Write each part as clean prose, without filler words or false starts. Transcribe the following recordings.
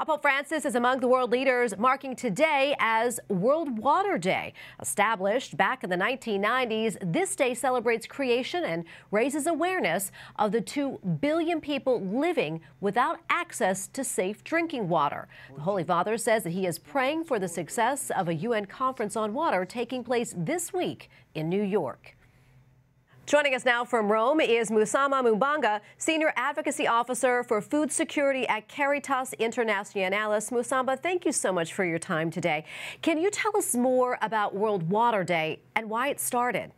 Pope Francis is among the world leaders marking today as World Water Day. Established back in the 1990s, this day celebrates creation and raises awareness of the 2 billion people living without access to safe drinking water. The Holy Father says that he is praying for the success of a UN conference on water taking place this week in New York. Joining us now from Rome is Musamba Mubanga, Senior Advocacy Officer for Food Security at Caritas Internationalis. Musamba, thank you so much for your time today. Can you tell us more about World Water Day and why it started?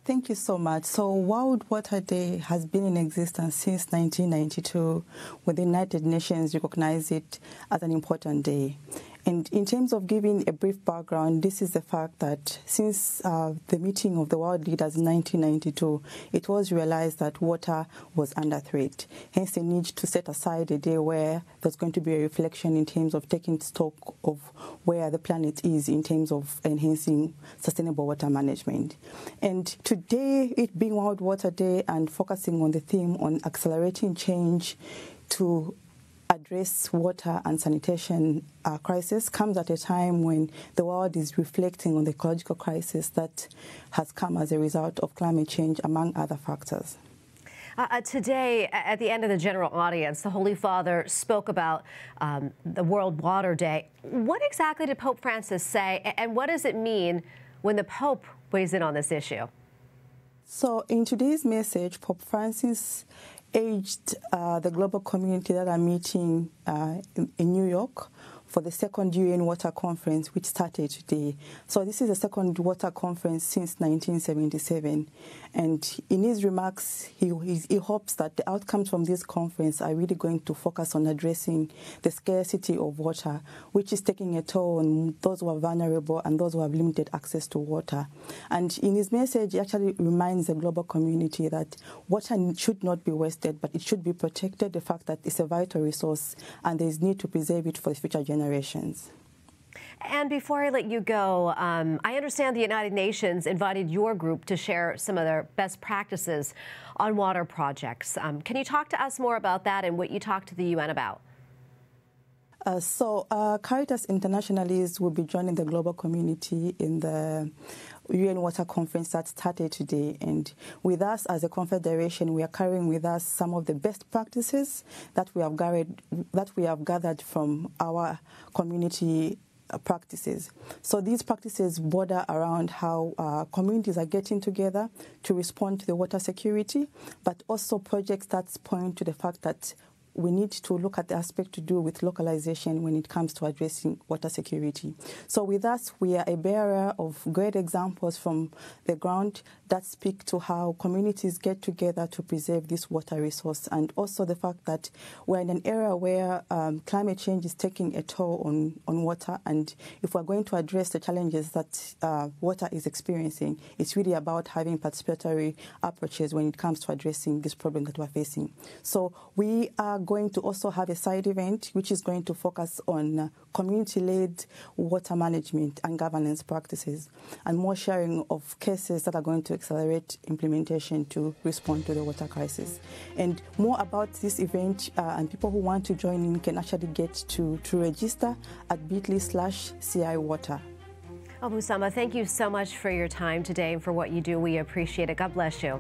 Thank you so much. So World Water Day has been in existence since 1992, when the United Nations recognized it as an important day. And in terms of giving a brief background, this is the fact that since the meeting of the world leaders in 1992, it was realized that water was under threat. Hence the need to set aside a day where there's going to be a reflection in terms of taking stock of where the planet is in terms of enhancing sustainable water management. And today, it being World Water Day and focusing on the theme on accelerating change to address water and sanitation crisis comes at a time when the world is reflecting on the ecological crisis that has come as a result of climate change, among other factors. Today, at the end of the general audience, the Holy Father spoke about the World Water Day. What exactly did Pope Francis say, and what does it mean when the Pope weighs in on this issue? So in today's message, Pope Francis urged the global community that are meeting in New York for the second UN Water Conference, which started today. So this is the second water conference since 1977. And in his remarks, he hopes that the outcomes from this conference are really going to focus on addressing the scarcity of water, which is taking a toll on those who are vulnerable and those who have limited access to water. And in his message, he actually reminds the global community that water should not be wasted, but it should be protected, the fact that it's a vital resource and there is need to preserve it for the future generations. And before I let you go, I understand the United Nations invited your group to share some of their best practices on water projects. Can you talk to us more about that and what you talked to the UN about? Caritas Internationalis will be joining the global community in the UN Water Conference that started today. And with us as a confederation, we are carrying with us some of the best practices that we have gathered from our community practices. So these practices border around how communities are getting together to respond to the water security, but also projects that point to the fact that we need to look at the aspect to do with localization when it comes to addressing water security. So with us, we are a bearer of great examples from the ground that speak to how communities get together to preserve this water resource, and also the fact that we're in an era where climate change is taking a toll on water, and if we're going to address the challenges that water is experiencing, it's really about having participatory approaches when it comes to addressing this problem that we're facing. So we are going to also have a side event which is going to focus on community-led water management and governance practices, and more sharing of cases that are going to accelerate implementation to respond to the water crisis. And more about this event and people who want to join in can actually get to register at bit.ly/CIWater. Musamba, thank you so much for your time today and for what you do. We appreciate it. God bless you.